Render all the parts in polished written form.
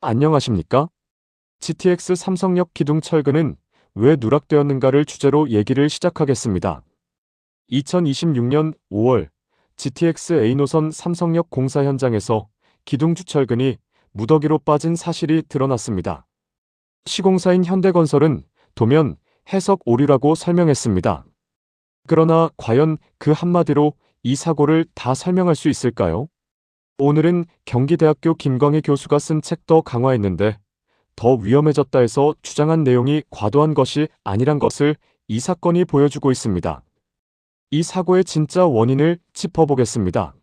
안녕하십니까? GTX 삼성역 기둥 철근은 왜 누락되었는가를 주제로 얘기를 시작하겠습니다. 2026년 5월 GTX A노선 삼성역 공사 현장에서 기둥 주철근이 무더기로 빠진 사실이 드러났습니다. 시공사인 현대건설은 도면 해석 오류라고 설명했습니다. 그러나 과연 그 한마디로 이 사고를 다 설명할 수 있을까요? 오늘은 경기대학교 김광희 교수가 쓴 책 더 강화했는데 더 위험해졌다 해서 주장한 내용이 과도한 것이 아니란 것을 이 사건이 보여주고 있습니다. 이 사고의 진짜 원인을 짚어보겠습니다.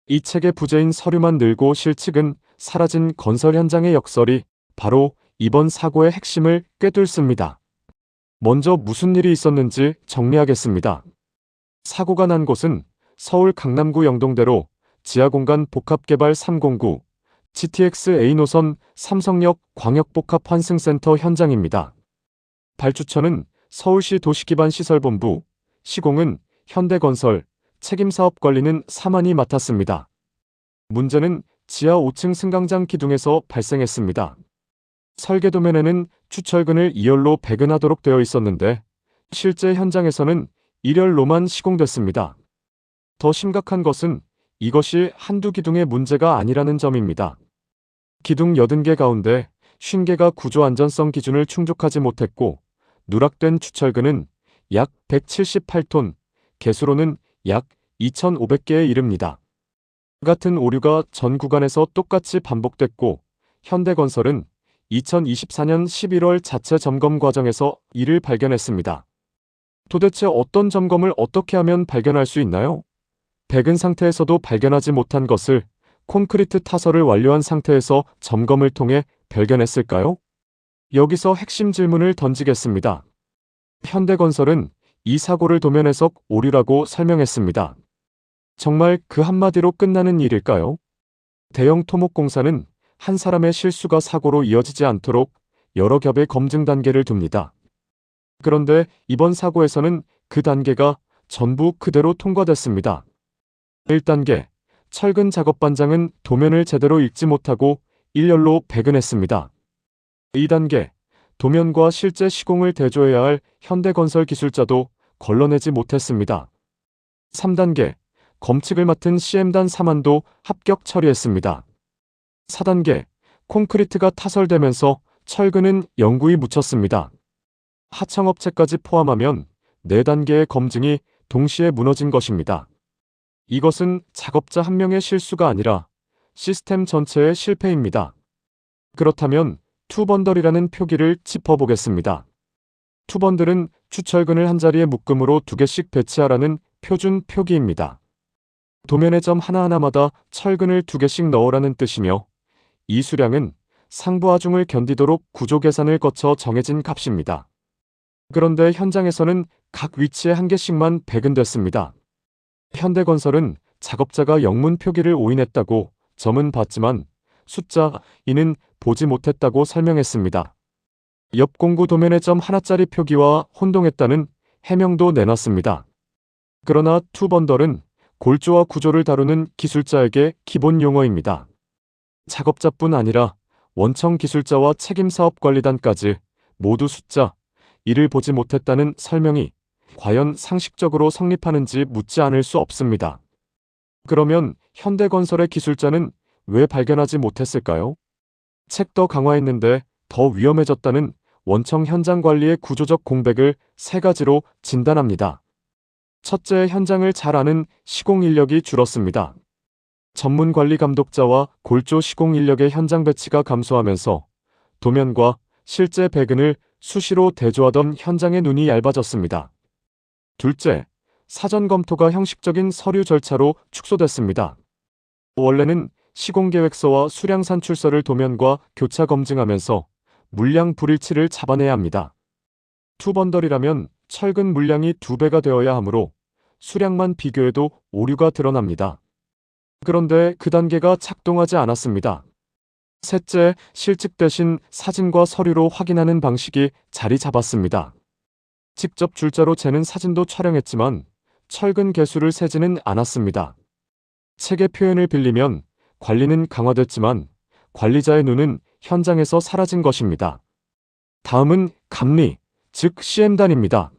이 책의 부제인 서류만 늘고 실측은 사라진 건설 현장의 역설이 바로 이번 사고의 핵심을 꿰뚫습니다. 먼저 무슨 일이 있었는지 정리하겠습니다. 사고가 난 곳은 서울 강남구 영동대로 지하공간 복합개발 309 GTX A노선 삼성역 광역복합환승센터 현장입니다. 발주처는 서울시 도시기반시설본부, 시공은 현대건설, 책임사업관리는 사만이 맡았습니다. 문제는 지하 5층 승강장 기둥에서 발생했습니다. 설계도면에는 주철근을 2열로 배근하도록 되어 있었는데 실제 현장에서는 1열로만 시공됐습니다. 더 심각한 것은 이것이 한두 기둥의 문제가 아니라는 점입니다. 기둥 80개 가운데 50개가 구조 안전성 기준을 충족하지 못했고 누락된 주철근은 약 178톤, 개수로는 약 2,500개에 이릅니다. 같은 오류가 전 구간에서 똑같이 반복됐고 현대건설은 2024년 11월 자체 점검 과정에서 이를 발견했습니다. 도대체 어떤 점검을 어떻게 하면 발견할 수 있나요? 백은 상태에서도 발견하지 못한 것을 콘크리트 타설을 완료한 상태에서 점검을 통해 발견했을까요? 여기서 핵심 질문을 던지겠습니다. 현대건설은 이 사고를 도면 해석 오류라고 설명했습니다. 정말 그 한마디로 끝나는 일일까요? 대형 토목공사는 한 사람의 실수가 사고로 이어지지 않도록 여러 겹의 검증 단계를 둡니다. 그런데 이번 사고에서는 그 단계가 전부 그대로 통과됐습니다. 1단계, 철근 작업반장은 도면을 제대로 읽지 못하고 1열로 배근했습니다. 2단계, 도면과 실제 시공을 대조해야 할 현대건설 기술자도 걸러내지 못했습니다. 3단계, 검측을 맡은 CM단 사만도 합격 처리했습니다. 4단계, 콘크리트가 타설되면서 철근은 영구히 묻혔습니다. 하청업체까지 포함하면 4단계의 검증이 동시에 무너진 것입니다. 이것은 작업자 한 명의 실수가 아니라 시스템 전체의 실패입니다. 그렇다면 투번들이라는 표기를 짚어보겠습니다. 투번들은 주철근을 한 자리에 묶음으로 2개씩 배치하라는 표준 표기입니다. 도면의 점 하나하나마다 철근을 2개씩 넣으라는 뜻이며 이 수량은 상부 하중을 견디도록 구조 계산을 거쳐 정해진 값입니다. 그런데 현장에서는 각 위치에 1개씩만 배근됐습니다. 현대건설은 작업자가 영문 표기를 오인했다고 점은 봤지만 숫자 2는 보지 못했다고 설명했습니다. 옆 공구 도면의 점 하나짜리 표기와 혼동했다는 해명도 내놨습니다. 그러나 투번덜은 골조와 구조를 다루는 기술자에게 기본 용어입니다. 작업자뿐 아니라 원청 기술자와 책임사업관리단까지 모두 숫자 2를 보지 못했다는 설명이 과연 상식적으로 성립하는지 묻지 않을 수 없습니다. 그러면 현대건설의 기술자는 왜 발견하지 못했을까요? 책 더 강화했는데 더 위험해졌다는 원청 현장 관리의 구조적 공백을 3가지로 진단합니다. 첫째, 현장을 잘 아는 시공 인력이 줄었습니다. 전문 관리 감독자와 골조 시공 인력의 현장 배치가 감소하면서 도면과 실제 배근을 수시로 대조하던 현장의 눈이 얇아졌습니다. 둘째, 사전 검토가 형식적인 서류 절차로 축소됐습니다. 원래는 시공계획서와 수량 산출서를 도면과 교차 검증하면서 물량 불일치를 잡아내야 합니다. 투번덜이라면 철근 물량이 2배가 되어야 하므로 수량만 비교해도 오류가 드러납니다. 그런데 그 단계가 작동하지 않았습니다. 셋째, 실측 대신 사진과 서류로 확인하는 방식이 자리 잡았습니다. 직접 줄자로 재는 사진도 촬영했지만 철근 개수를 세지는 않았습니다. 책의 표현을 빌리면 관리는 강화됐지만 관리자의 눈은 현장에서 사라진 것입니다. 다음은 감리, 즉 CM단입니다.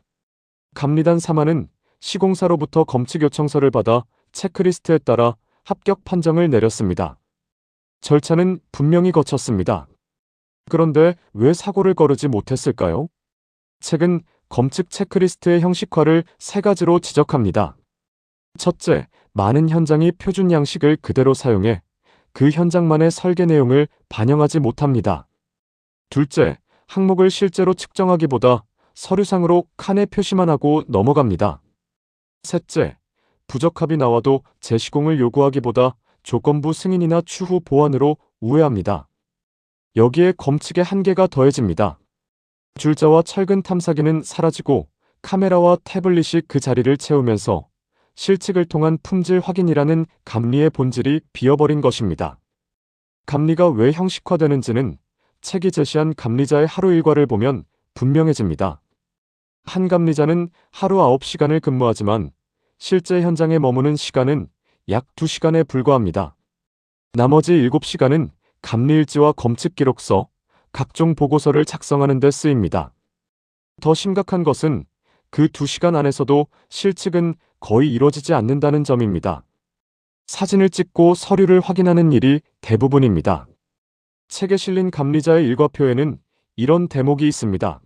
감리단 3화는 시공사로부터 검측 요청서를 받아 체크리스트에 따라 합격 판정을 내렸습니다. 절차는 분명히 거쳤습니다. 그런데 왜 사고를 거르지 못했을까요? 책은 검측 체크리스트의 형식화를 세 가지로 지적합니다. 첫째, 많은 현장이 표준 양식을 그대로 사용해 그 현장만의 설계 내용을 반영하지 못합니다. 둘째, 항목을 실제로 측정하기보다 서류상으로 칸에 표시만 하고 넘어갑니다. 셋째, 부적합이 나와도 재시공을 요구하기보다 조건부 승인이나 추후 보완으로 우회합니다. 여기에 검측의 한계가 더해집니다. 줄자와 철근 탐사기는 사라지고 카메라와 태블릿이 그 자리를 채우면서 실측을 통한 품질 확인이라는 감리의 본질이 비어버린 것입니다. 감리가 왜 형식화되는지는 책이 제시한 감리자의 하루 일과를 보면 분명해집니다. 한 감리자는 하루 9시간을 근무하지만 실제 현장에 머무는 시간은 약 2시간에 불과합니다. 나머지 7시간은 감리일지와 검측기록서, 각종 보고서를 작성하는 데 쓰입니다. 더 심각한 것은 그 2시간 안에서도 실측은 거의 이루어지지 않는다는 점입니다. 사진을 찍고 서류를 확인하는 일이 대부분입니다. 책에 실린 감리자의 일과표에는 이런 대목이 있습니다.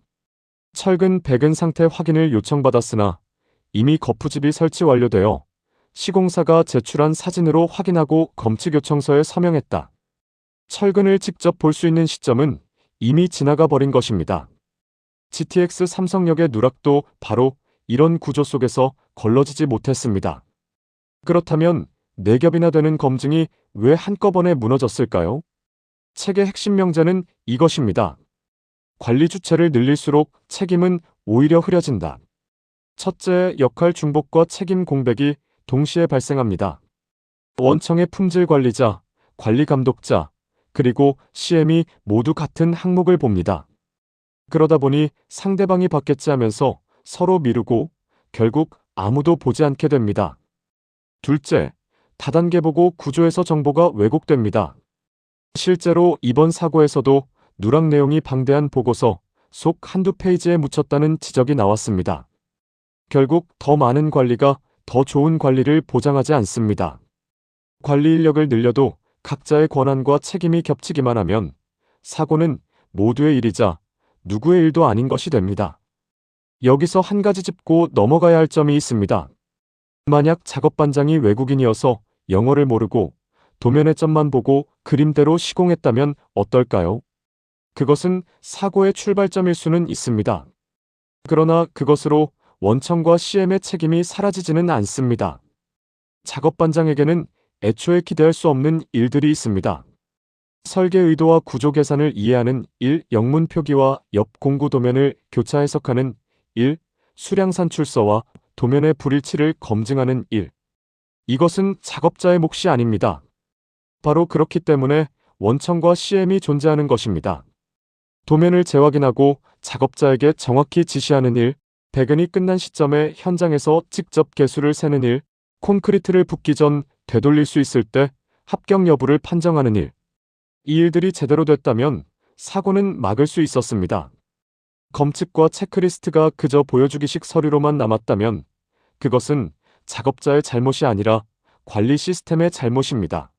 철근 백은 상태 확인을 요청받았으나 이미 거푸집이 설치 완료되어 시공사가 제출한 사진으로 확인하고 검측 요청서에 서명했다. 철근을 직접 볼 수 있는 시점은 이미 지나가 버린 것입니다. GTX 삼성역의 누락도 바로 이런 구조 속에서 걸러지지 못했습니다. 그렇다면 4겹이나 되는 검증이 왜 한꺼번에 무너졌을까요? 책의 핵심 명제는 이것입니다. 관리 주체를 늘릴수록 책임은 오히려 흐려진다. 첫째, 역할 중복과 책임 공백이 동시에 발생합니다. 원청의 품질 관리자, 관리 감독자, 그리고 CM이 모두 같은 항목을 봅니다. 그러다 보니 상대방이 받겠지 하면서 서로 미루고 결국 아무도 보지 않게 됩니다. 둘째, 다단계 보고 구조에서 정보가 왜곡됩니다. 실제로 이번 사고에서도 누락 내용이 방대한 보고서 속 한두 페이지에 묻혔다는 지적이 나왔습니다. 결국 더 많은 관리가 더 좋은 관리를 보장하지 않습니다. 관리 인력을 늘려도 각자의 권한과 책임이 겹치기만 하면 사고는 모두의 일이자 누구의 일도 아닌 것이 됩니다. 여기서 한 가지 짚고 넘어가야 할 점이 있습니다. 만약 작업반장이 외국인이어서 영어를 모르고 도면의 점만 보고 그림대로 시공했다면 어떨까요? 그것은 사고의 출발점일 수는 있습니다. 그러나 그것으로 원청과 CM의 책임이 사라지지는 않습니다. 작업반장에게는 애초에 기대할 수 없는 일들이 있습니다. 설계 의도와 구조 계산을 이해하는 1. 영문 표기와 옆 공구 도면을 교차 해석하는 1. 수량 산출서와 도면의 불일치를 검증하는 1. 이것은 작업자의 몫이 아닙니다. 바로 그렇기 때문에 원청과 CM이 존재하는 것입니다. 도면을 재확인하고 작업자에게 정확히 지시하는 일, 배근이 끝난 시점에 현장에서 직접 개수를 세는 일, 콘크리트를 붓기 전 되돌릴 수 있을 때 합격 여부를 판정하는 일. 이 일들이 제대로 됐다면 사고는 막을 수 있었습니다. 검측과 체크리스트가 그저 보여주기식 서류로만 남았다면 그것은 작업자의 잘못이 아니라 관리 시스템의 잘못입니다.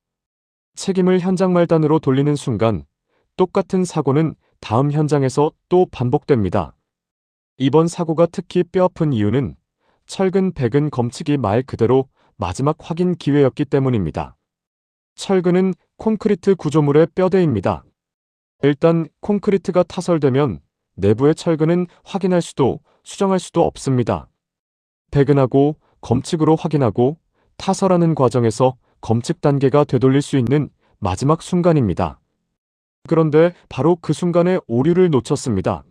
책임을 현장 말단으로 돌리는 순간 똑같은 사고는 다음 현장에서 또 반복됩니다. 이번 사고가 특히 뼈아픈 이유는 철근 백은 검측이 말 그대로 마지막 확인 기회였기 때문입니다. 철근은 콘크리트 구조물의 뼈대입니다. 일단 콘크리트가 타설되면 내부의 철근은 확인할 수도 수정할 수도 없습니다. 배근하고 검측으로 확인하고 타설하는 과정에서 검측 단계가 되돌릴 수 있는 마지막 순간입니다. 그런데 바로 그 순간에 오류를 놓쳤습니다.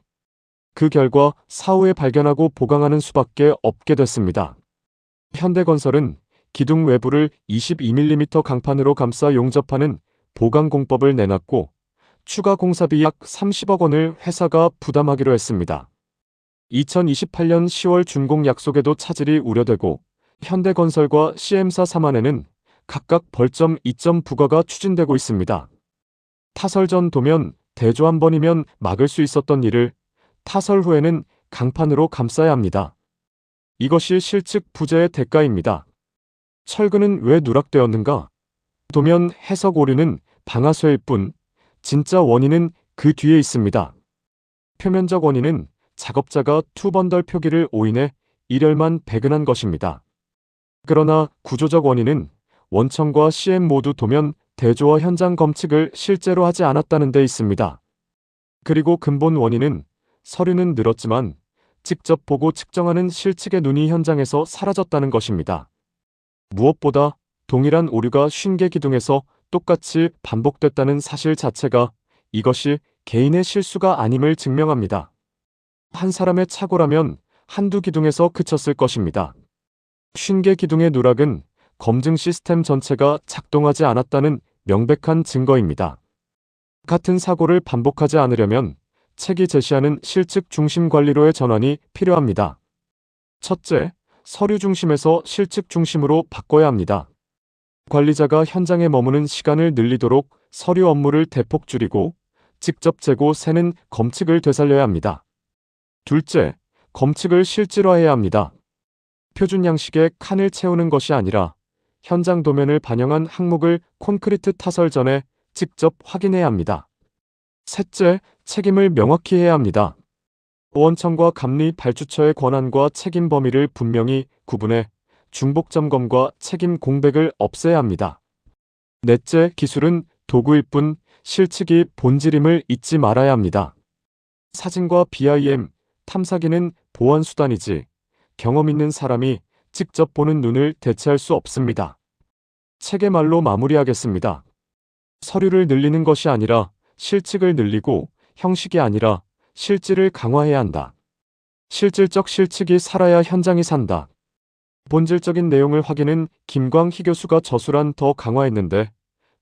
그 결과 사후에 발견하고 보강하는 수밖에 없게 됐습니다. 현대건설은 기둥 외부를 22mm 강판으로 감싸 용접하는 보강공법을 내놨고 추가 공사비 약 30억 원을 회사가 부담하기로 했습니다. 2028년 10월 준공 약속에도 차질이 우려되고 현대건설과 CM사 삼안에는 각각 벌점 2점 부과가 추진되고 있습니다. 타설 전 도면 대조 한 번이면 막을 수 있었던 일을 타설 후에는 강판으로 감싸야 합니다. 이것이 실측 부재의 대가입니다. 철근은 왜 누락되었는가? 도면 해석 오류는 방아쇠일 뿐 진짜 원인은 그 뒤에 있습니다. 표면적 원인은 작업자가 투번덜 표기를 오인해 일열만 배근한 것입니다. 그러나 구조적 원인은 원청과 CM 모두 도면 대조와 현장 검측을 실제로 하지 않았다는 데 있습니다. 그리고 근본 원인은 서류는 늘었지만 직접 보고 측정하는 실측의 눈이 현장에서 사라졌다는 것입니다. 무엇보다 동일한 오류가 50개 기둥에서 똑같이 반복됐다는 사실 자체가 이것이 개인의 실수가 아님을 증명합니다. 한 사람의 착오라면 한두 기둥에서 그쳤을 것입니다. 50개 기둥의 누락은 검증 시스템 전체가 작동하지 않았다는 명백한 증거입니다. 같은 사고를 반복하지 않으려면 책이 제시하는 실측 중심 관리로의 전환이 필요합니다. 첫째, 서류 중심에서 실측 중심으로 바꿔야 합니다. 관리자가 현장에 머무는 시간을 늘리도록 서류 업무를 대폭 줄이고 직접 재고 세는 검측을 되살려야 합니다. 둘째, 검측을 실질화해야 합니다. 표준 양식에 칸을 채우는 것이 아니라 현장 도면을 반영한 항목을 콘크리트 타설 전에 직접 확인해야 합니다. 셋째, 책임을 명확히 해야 합니다. 원청과 감리 발주처의 권한과 책임 범위를 분명히 구분해 중복 점검과 책임 공백을 없애야 합니다. 넷째, 기술은 도구일 뿐 실측이 본질임을 잊지 말아야 합니다. 사진과 BIM, 탐사기는 보완 수단이지 경험 있는 사람이 직접 보는 눈을 대체할 수 없습니다. 책의 말로 마무리하겠습니다. 서류를 늘리는 것이 아니라 실측을 늘리고 형식이 아니라 실질을 강화해야 한다. 실질적 실측이 살아야 현장이 산다. 본질적인 내용을 확인은 김광희 교수가 저술한 더 강화했는데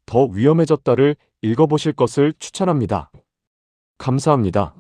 더 위험해졌다를 읽어보실 것을 추천합니다. 감사합니다.